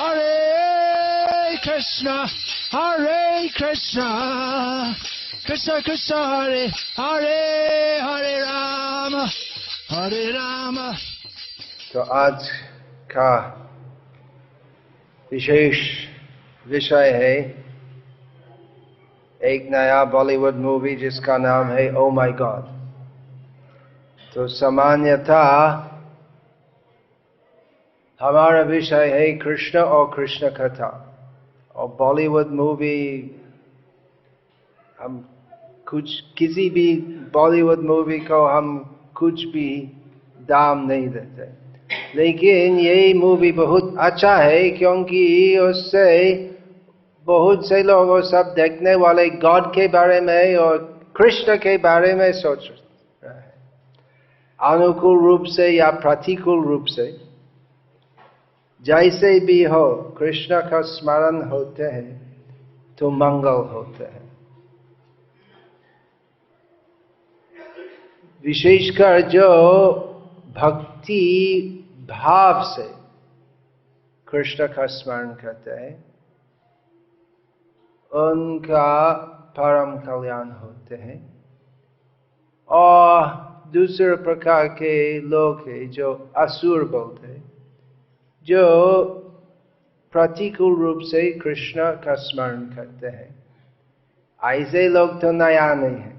Hare Krishna, Hare Krishna, Krishna Krishna, Hare Hare, Hare Rama, Hare Rama. तो आज का विशेष विषय है एक नया बॉलीवुड मूवी जिसका नाम है ओ माय गॉड। तो सामान्यतः हमारा विषय है कृष्ण और कृष्ण कथा, और बॉलीवुड मूवी हम किसी भी बॉलीवुड मूवी को हम कुछ भी दाम नहीं देते, लेकिन ये मूवी बहुत अच्छा है क्योंकि उससे बहुत से लोग वो सब देखने वाले गॉड के बारे में और कृष्ण के बारे में सोच रहे हैं, अनुकूल रूप से या प्रतिकूल रूप से, जैसे भी हो कृष्ण का स्मरण होते हैं तो मंगल होते हैं। विशेषकर जो भक्ति भाव से कृष्ण का स्मरण करते हैं उनका परम कल्याण होते हैं। और दूसरे प्रकार के लोग हैं जो असुर बोलते हैं, जो प्रतिकूल रूप से कृष्ण का स्मरण करते हैं, ऐसे लोग तो नया नहीं है।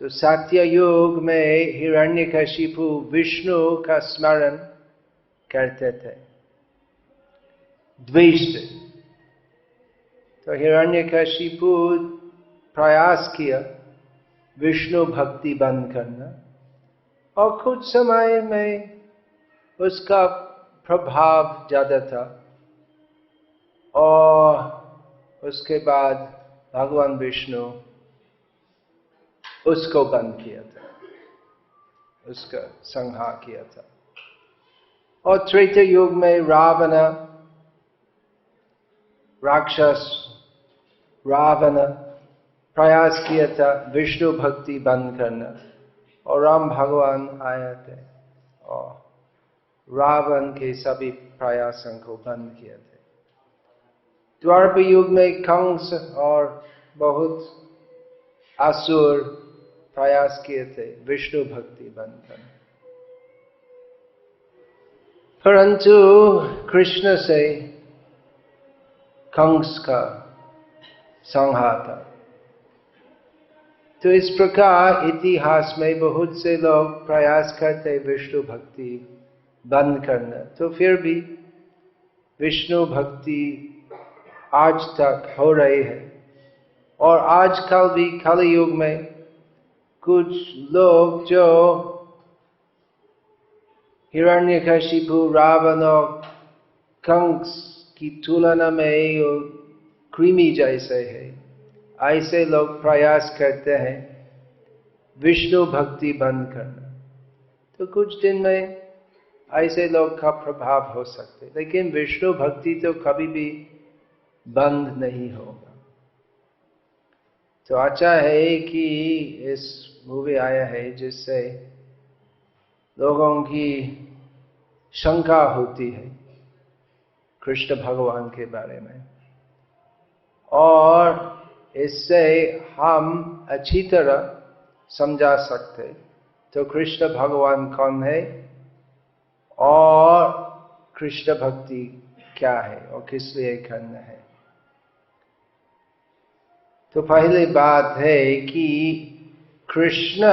तो सत्य युग में हिरण्यकशिपु विष्णु का स्मरण करते थे द्वेष से। तो हिरण्यकशिपु प्रयास किया विष्णु भक्ति बंद करना, और कुछ समय में उसका प्रभाव ज्यादा था, और उसके बाद भगवान विष्णु उसको बंद किया था, उसका संहार किया था। और त्रेता युग में रावण राक्षस रावण प्रयास किया था विष्णु भक्ति बंद करना, और राम भगवान आए थे और रावण के सभी प्रयासों को बंद किया थे। द्वापर युग में कंस और बहुत असुर प्रयास किए थे विष्णु भक्ति बंद करना, परंतु कृष्ण से कंस का संहार था। तो इस प्रकार इतिहास में बहुत से लोग प्रयास करते विष्णु भक्ति बंद करना, तो फिर भी विष्णु भक्ति आज तक हो रही है। और आजकल भी कलि युग में कुछ लोग जो हिरण्यकशिपु रावण और कंस की तुलना में कृमि जैसे है, ऐसे लोग प्रयास करते हैं विष्णु भक्ति बंद करना। तो कुछ दिन में ऐसे लोग का प्रभाव हो सकते, लेकिन विष्णु भक्ति तो कभी भी बंद नहीं होगा। तो अच्छा है कि इस मूवी आया है जिससे लोगों की शंका होती है कृष्ण भगवान के बारे में, और इससे हम अच्छी तरह समझा सकते तो कृष्ण भगवान कौन है और कृष्ण भक्ति क्या है और किस लिए करना है। तो पहली बात है कि कृष्ण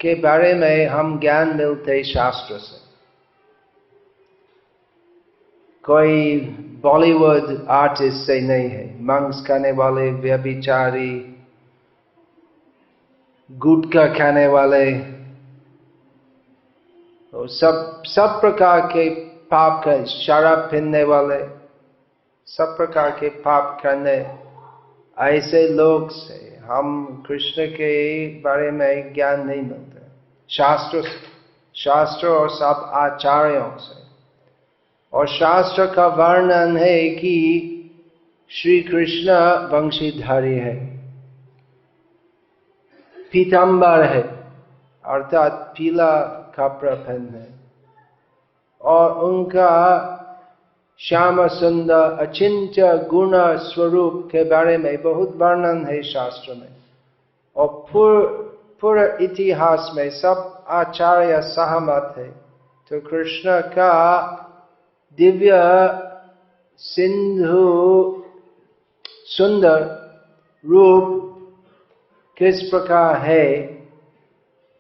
के बारे में हम ज्ञान मिलते शास्त्र से। कोई बॉलीवुड आर्टिस्ट से नहीं है, मांस खाने वाले, व्यभिचारी, गुटखा खाने वाले, तो सब प्रकार के पाप का, शराब पीने वाले, सब प्रकार के पाप करने ऐसे लोग से हम कृष्ण के बारे में ज्ञान नहीं मिलते शास्त्र और सब आचार्यों से। और शास्त्र का वर्णन है कि श्री कृष्ण वंशीधारी है, पीताम्बर है अर्थात पीला कपड़ा पहने, और उनका श्याम सुंदर अचिंत्य गुण स्वरूप के बारे में बहुत वर्णन है शास्त्र में, और पूरा इतिहास में सब आचार्य सहमत है। तो कृष्ण का दिव्य सिंधु सुंदर रूप किस प्रकार है,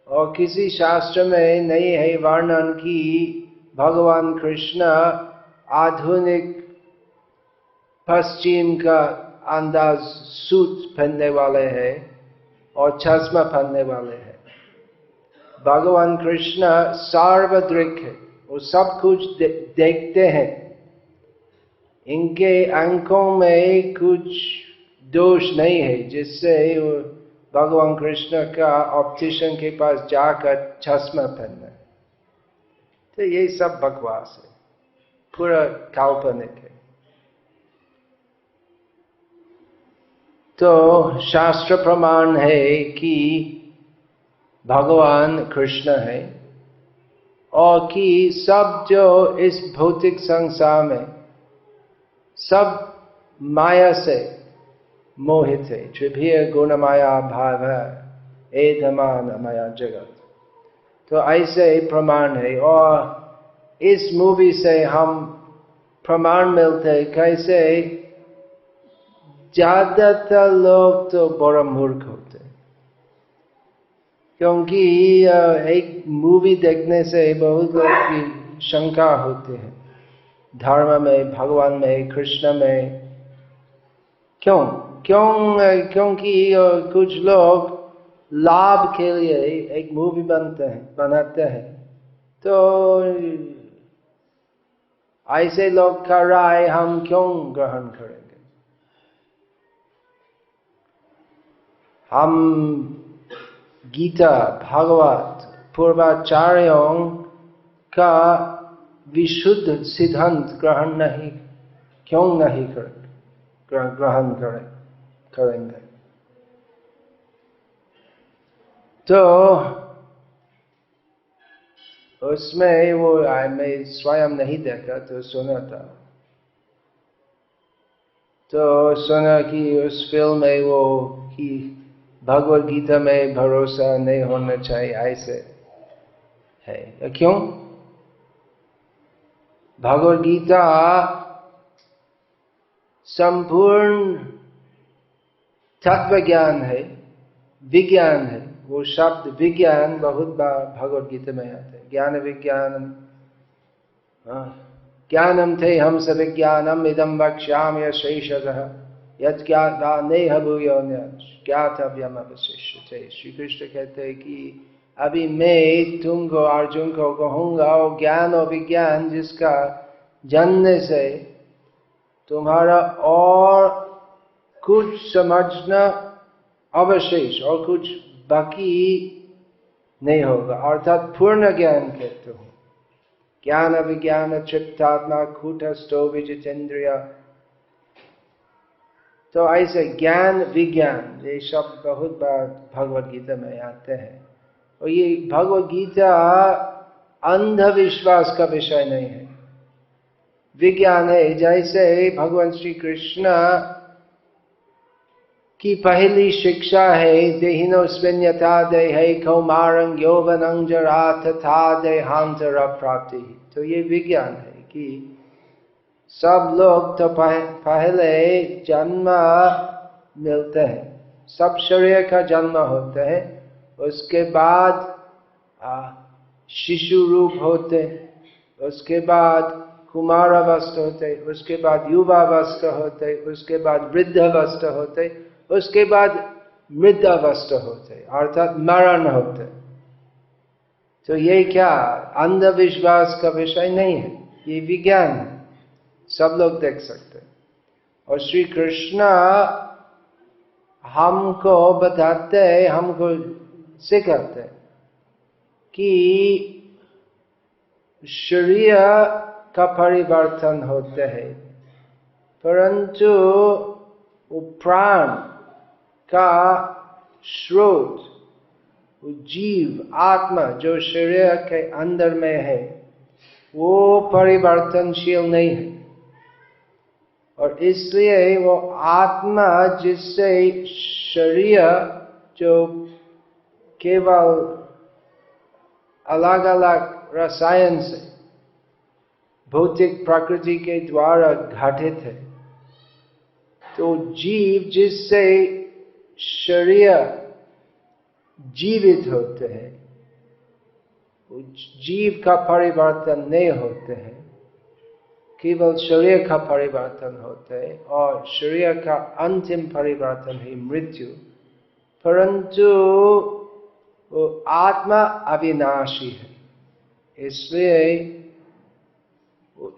और किसी शास्त्र में नहीं है वर्णन कि भगवान कृष्ण आधुनिक पश्चिम का अंदाज सूट पहनने वाले हैं और चश्मा पहनने वाले हैं। भगवान कृष्ण सार्वद्रिक है, वो सब कुछ देखते हैं, इनके आंखों में कुछ दोष नहीं है जिससे भगवान कृष्ण का ऑप्टिशियन के पास जाकर चश्मा पहनना। तो ये सब बकवास है, पूरा काल्पनिक है। तो शास्त्र प्रमाण है कि भगवान कृष्ण है, और कि सब जो इस भौतिक संसार में सब माया से मोहित है। त्रिभीय गुण माया भाव एधमान माया जगत। तो ऐसे प्रमाण है, और इस मूवी से हम प्रमाण मिलते कैसे ज्यादातर लोग तो बड़ा मूर्ख होते, क्योंकि एक मूवी देखने से बहुत लोग की शंका होती है धर्म में, भगवान में, कृष्ण में। क्योंकि कुछ लोग लाभ के लिए एक मूवी बनाते हैं। तो ऐसे लोग का राय हम क्यों ग्रहण करेंगे? हम गीता, भागवत, पूर्वाचार्यों का विशुद्ध सिद्धांत क्यों नहीं ग्रहण करेंगे? तो उसमें वो मैं स्वयं नहीं देखा, तो सुना था। तो सुना कि उस फिल्म में वो कि भगवद गीता में भरोसा नहीं होना चाहिए, ऐसे है। क्यों? भगवद गीता संपूर्ण तत्व ज्ञान है, विज्ञान है। वो शब्द विज्ञान बहुत बार भगवद गीता में आते हैं। ज्ञान विज्ञानम, ज्ञानम थे हम सब विज्ञानम इदम वक्ष्यामि शेषतः यज्ञाता नेह भूयो ज्ञातव्यम अवशिष्यते। श्री कृष्ण कहते हैं कि अभी मैं तुमको अर्जुन को कहूंगा, और ज्ञान और विज्ञान जिसका जानने से तुम्हारा और कुछ समझना अवशेष और कुछ बाकी नहीं होगा, अर्थात पूर्ण ज्ञान कहते हो। ज्ञान विज्ञान चित्तात्मा कूटस्थो विजितेन्द्रिय। तो ऐसे ज्ञान विज्ञान ये सब बहुत बार भगवद गीता में आते हैं, और ये भगवद गीता अंधविश्वास का विषय नहीं है, विज्ञान है। जैसे भगवान श्री कृष्ण की पहली शिक्षा है देहिनो स्विन्यता देहे कौमारं यौवनं जरा तथा देहांतर प्राप्ति। तो ये विज्ञान है कि सब लोग तो पहले जन्म मिलते हैं, सब शरीर का जन्म होता है, उसके बाद शिशु रूप होते, उसके बाद कुमारावस्था होते, उसके बाद युवावस्था होते, उसके बाद वृद्धावस्था होते, उसके बाद मृदावस्था होते, अर्थात मरण होते। तो ये क्या अंधविश्वास का विषय नहीं है, ये विज्ञान है, सब लोग देख सकते हैं। और श्री कृष्ण हमको बताते हैं, हमको सिखाते हैं कि शरीर का परिवर्तन होते हैं, परंतु वो प्राण का स्रोत, वो जीव आत्मा जो शरीर के अंदर में है, वो परिवर्तनशील नहीं है। और इसलिए वो आत्मा जिससे शरीर जो केवल अलग अलग रसायन से भौतिक प्रकृति के द्वारा घटित है, तो जीव जिससे शरीर जीवित होते हैं, जीव का परिवर्तन नहीं होते हैं, केवल शरीर का परिवर्तन होता है और शरीर का अंतिम परिवर्तन है मृत्यु। परंतु वो आत्मा अविनाशी है, इसलिए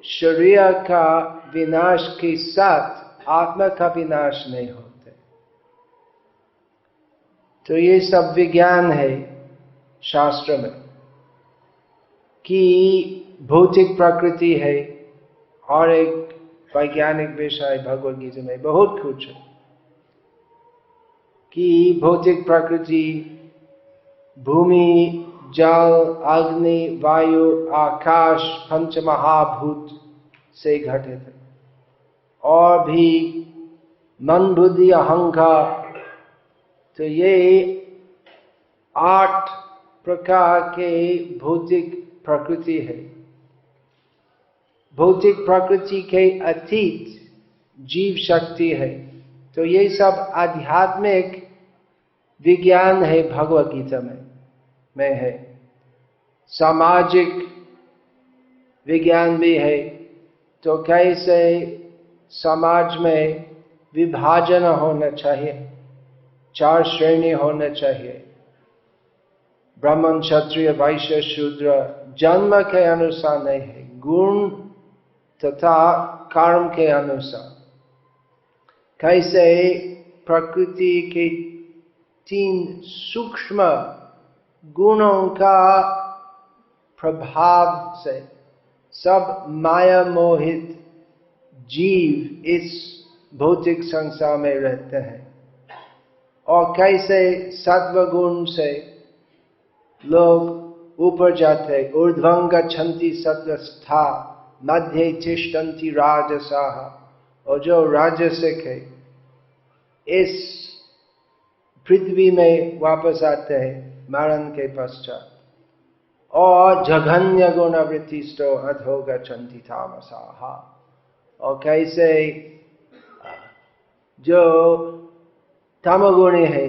शरीर का विनाश के साथ आत्मा का विनाश नहीं होता। तो ये सब विज्ञान है शास्त्र में कि भौतिक प्रकृति है, और एक वैज्ञानिक विषय भगवद गीता में बहुत कुछ है कि भौतिक प्रकृति भूमि, जल, अग्नि, वायु, आकाश, पंच महाभूत से घटित है, और भी मन, बुद्धि, अहंकार। तो ये 8 प्रकार के भौतिक प्रकृति है। भौतिक प्रकृति के अतीत जीव शक्ति है। तो ये सब आध्यात्मिक विज्ञान है, भगवद गीता में है। सामाजिक विज्ञान भी है, तो कैसे समाज में विभाजन होना चाहिए, 4 श्रेणी होना चाहिए, ब्राह्मण, क्षत्रिय, वैश्य, शूद्र, जन्म के अनुसार नहीं है, गुण तथा कर्म के अनुसार। कैसे प्रकृति के 3 सूक्ष्म गुणों का प्रभाव से सब माया मोहित जीव इस भौतिक संसार में रहते हैं, और कैसे सत्व गुण से लोग ऊपर जाते, ऊर्ध्वं गच्छन्ति सत्वस्था मध्य तिष्ठन्ति राजसाः, और जो राजसिक है इस पृथ्वी में वापस आते हैं मरण के पश्चात, और जघन्य गुणवृत्तिष्ठो अधो गच्छन्ति तामसाः, और कैसे जो तमोगुणी है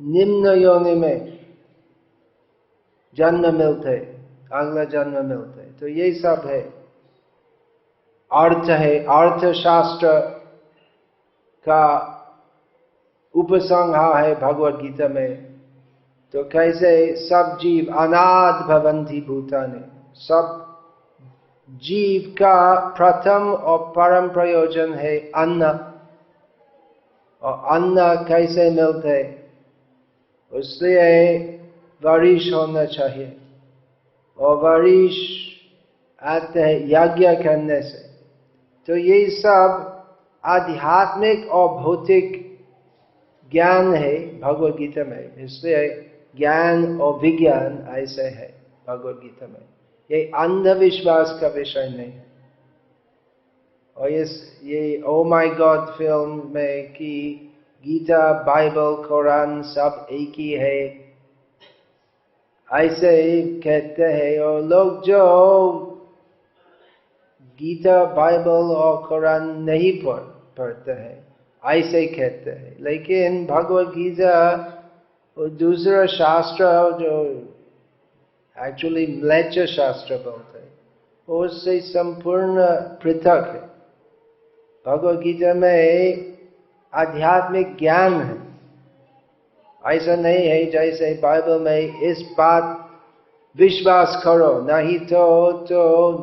निम्न योनि में जन्म मिलते, अगला जन्म मिलते। तो ये सब है अर्थ है, अर्थशास्त्र का उपसंहार है भगवद गीता में। तो कैसे सब जीव अनाद भवन्ति भूतानि, सब जीव का प्रथम और परम प्रयोजन है अन्न, और अन्न कैसे मिलते, इसलिए वरिष्ठ होना चाहिए, और वरिष्ठ आते हैं यज्ञ करने से। तो ये सब आध्यात्मिक और भौतिक ज्ञान है भगवद गीता में, इसलिए ज्ञान और विज्ञान ऐसे है भगवद गीता में। ये अंधविश्वास का विषय नहीं है। और ये ओ माय गॉड फिल्म में कि गीता, बाइबल, कुरान सब एक ही है ऐसे ही कहते हैं, और लोग जो गीता, बाइबल और कुरान नहीं पढ़ते हैं ऐसे कहते हैं। लेकिन भगवद गीता और दूसरा शास्त्र जो एक्चुअली म्लेच्छ शास्त्र बोलते हैं, उससे संपूर्ण पृथक है। भगवद गीता में आध्यात्मिक ज्ञान है, ऐसा नहीं है जैसे बाइबल में इस बात विश्वास करो नहीं तो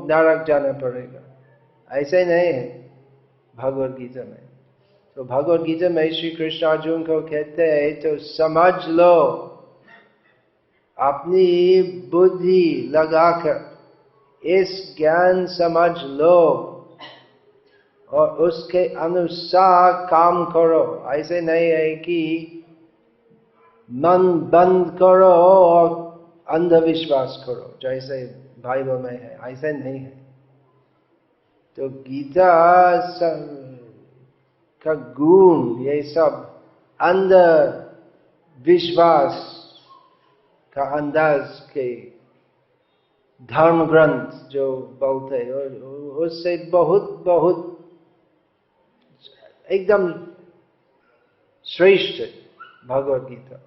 नरक जाना पड़ेगा, ऐसे नहीं है भगवद गीता में। तो भगवद गीता में श्री कृष्ण अर्जुन को कहते हैं तो समझ लो, अपनी बुद्धि लगाकर इस ज्ञान समझ लो और उसके अनुसार काम करो। ऐसे नहीं है कि मन बंद करो और अंधविश्वास करो जैसे बाइबल में है, ऐसे नहीं है। तो गीता का गुण ये सब अंदर विश्वास का अंदाज के धर्म ग्रंथ जो बोलते हैं और उससे बहुत बहुत एकदम श्रेष्ठ भगवत गीता।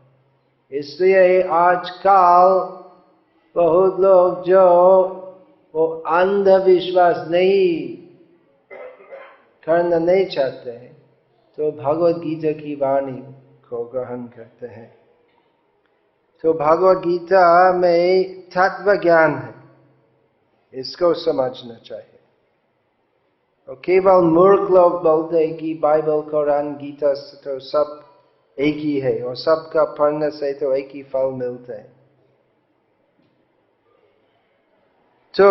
इसलिए आजकल बहुत लोग जो वो अंधविश्वास नहीं करना नहीं चाहते हैं तो भगवत गीता की वाणी को ग्रहण करते हैं। तो भगवत गीता में तत्व ज्ञान है, इसको समझना चाहिए। और केवल मूर्ख लोग बोलते हैं कि बाइबल कुरान गीता तो सब एक ही है और सबका पढ़ने से तो एक ही फल मिलता है। तो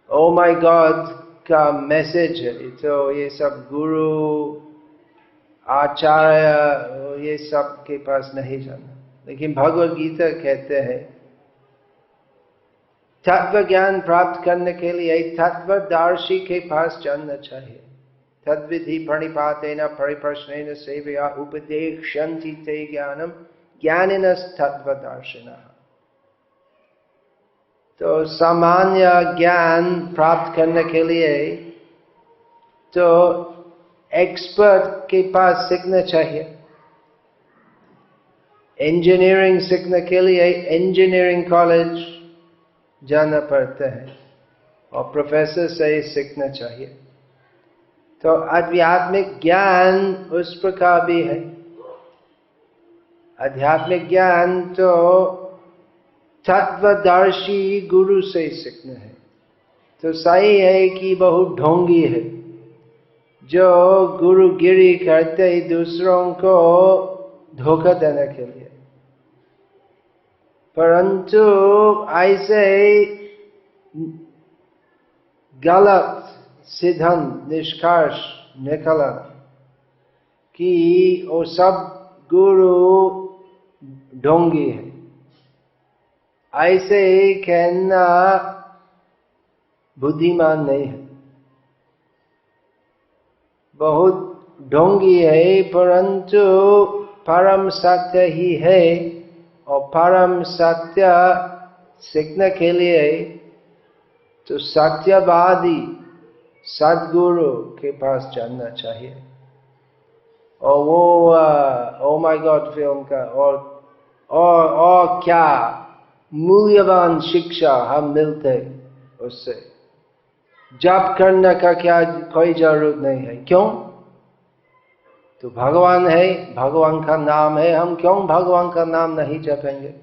ओ माय गॉड का मैसेज है, तो ये सब गुरु आचार्य ये सब के पास नहीं जाना। लेकिन भगवत गीता कहते हैं तत्व ज्ञान प्राप्त करने के लिए तत्वदर्शी के पास जाना चाहिए। तद्विधि प्रणिपातेन परिप्रश्नेन सेवया उपदेक्ष्यन्ति ते ज्ञानम ज्ञानिनस्तत्वदर्शिनः। तो सामान्य ज्ञान प्राप्त करने के लिए तो एक्सपर्ट के पास सीखना चाहिए। इंजीनियरिंग सीखने के लिए इंजीनियरिंग कॉलेज जाना पड़ता है और प्रोफेसर से सीखना चाहिए। तो आध्यात्मिक ज्ञान उस प्रकार भी है। आध्यात्मिक ज्ञान तो तत्वदर्शी गुरु से सीखना है। तो सही है कि बहुत ढोंगी है जो गुरुगिरी करते दूसरों को धोखा देने के लिए, परंतु ऐसे गलत सिद्धांत निष्कर्ष निकला कि वो सब गुरु ढोंगी है। ऐसे कहना बुद्धिमान नहीं है। बहुत ढोंगी है परंतु परम सत्य ही है और परम सत्य सीखने के लिए तो सत्यवादी सद्गुरु के पास जाना चाहिए। और वो ओ माय गॉड फिल्म का और क्या मूल्यवान शिक्षा हम मिलते उससे। जप करने का क्या कोई जरूरत नहीं है। क्यों? तो भगवान है, भगवान का नाम है, हम क्यों भगवान का नाम नहीं जपेंगे?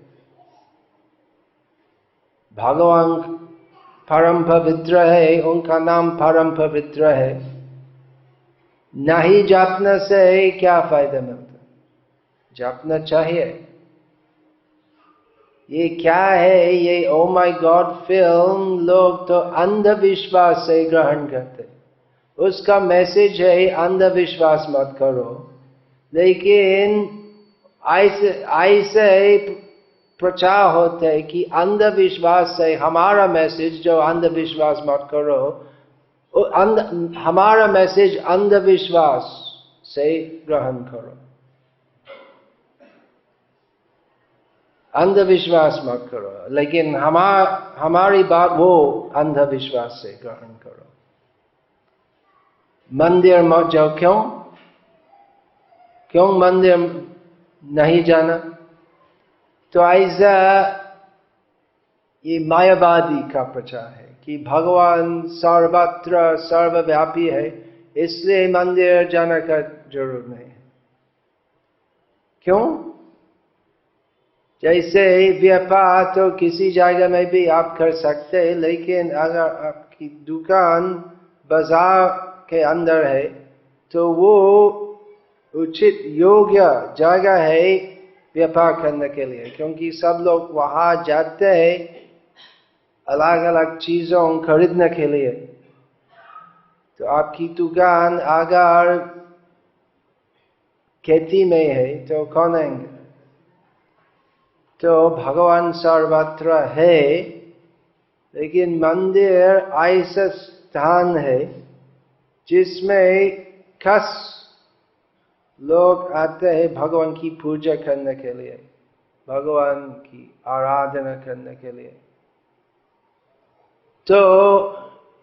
भगवान परम पवित्र है, उनका नाम परम पवित्र है। नहीं जपने से क्या फायदा मिलता? जपना चाहिए। ये क्या है? ये ओ माय गॉड फिल्म लोग तो अंधविश्वास से ग्रहण करते। उसका मैसेज है अंधविश्वास मत करो, लेकिन ऐसे प्रचार होते है कि अंधविश्वास से हमारा मैसेज जो अंधविश्वास मत करो, हमारा मैसेज अंधविश्वास से ग्रहण करो। अंधविश्वास मत करो, लेकिन हमारी बात वो अंधविश्वास से ग्रहण करो। मंदिर मत जाओ। क्यों मंदिर नहीं जाना? तो ऐसा ये मायावादी का प्रचार है कि भगवान सर्वत्र सर्वव्यापी है, इसलिए मंदिर जाने का जरूरत नहीं है। क्यों? जैसे व्यापार तो किसी जगह में भी आप कर सकते हैं, लेकिन अगर आपकी दुकान बाजार के अंदर है तो वो उचित योग्य जगह है व्यापार करने के लिए, क्योंकि सब लोग वहां जाते हैं अलग अलग चीजों खरीदने के लिए। तो आपकी दुकान अगर खेती में है तो कौन आएंगे? तो भगवान सर्वत्र है, लेकिन मंदिर ऐसा स्थान है जिसमें खास लोग आते हैं भगवान की पूजा करने के लिए, भगवान की आराधना करने के लिए। तो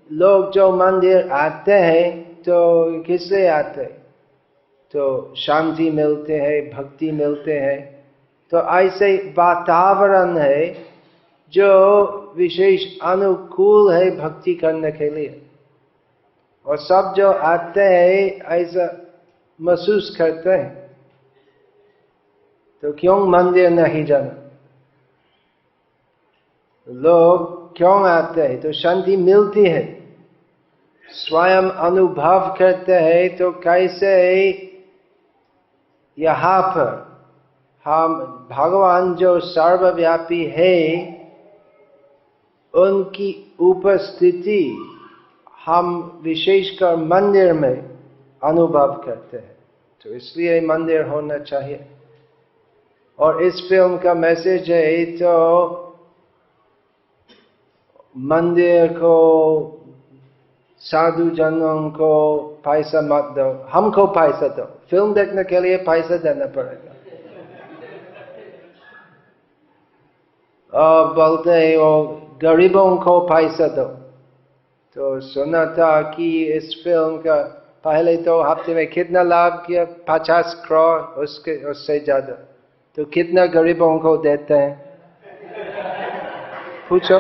लोग जो मंदिर आते हैं तो किस लिए आते हैं? तो शांति मिलते हैं, भक्ति मिलते हैं। तो ऐसे वातावरण है जो विशेष अनुकूल है भक्ति करने के लिए, और सब जो आते हैं ऐसा महसूस करते हैं। तो क्यों मंदिर नहीं जाना? लोग क्यों आते हैं? तो शांति मिलती है, स्वयं अनुभव करते हैं। तो कैसे यहाँ पर हम भगवान जो सर्वव्यापी है उनकी उपस्थिति हम विशेषकर मंदिर में अनुभव करते हैं। तो इसलिए मंदिर होना चाहिए। और इस फिल्म का मैसेज है तो मंदिर को, साधु जनों को पैसा मत दो, हमको पैसा दो। फिल्म देखने के लिए पैसा देना पड़ेगा। और बोलते हैं वो गरीबों को पैसा दो। तो सुना था कि इस फिल्म का पहले 2 हफ्ते में कितना लाभ किया? 50 करोड़, उससे ज्यादा। तो कितना गरीबों को देते हैं? पूछो।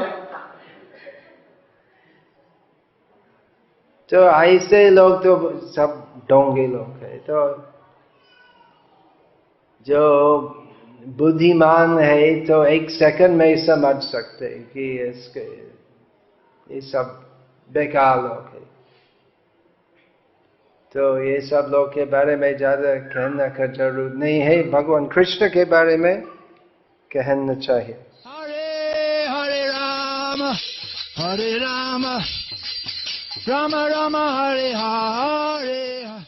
तो ऐसे लोग तो सब ढोंगे लोग हैं। तो जो बुद्धिमान है तो 1 सेकंड में समझ सकते हैं कि ये सब बेकार लोग हैं। तो ये सब लोग के बारे में ज्यादा कहना का जरूरत नहीं है। भगवान कृष्ण के बारे में कहना चाहिए। हरे हरे राम, हरे राम, राम राम हरे हरे।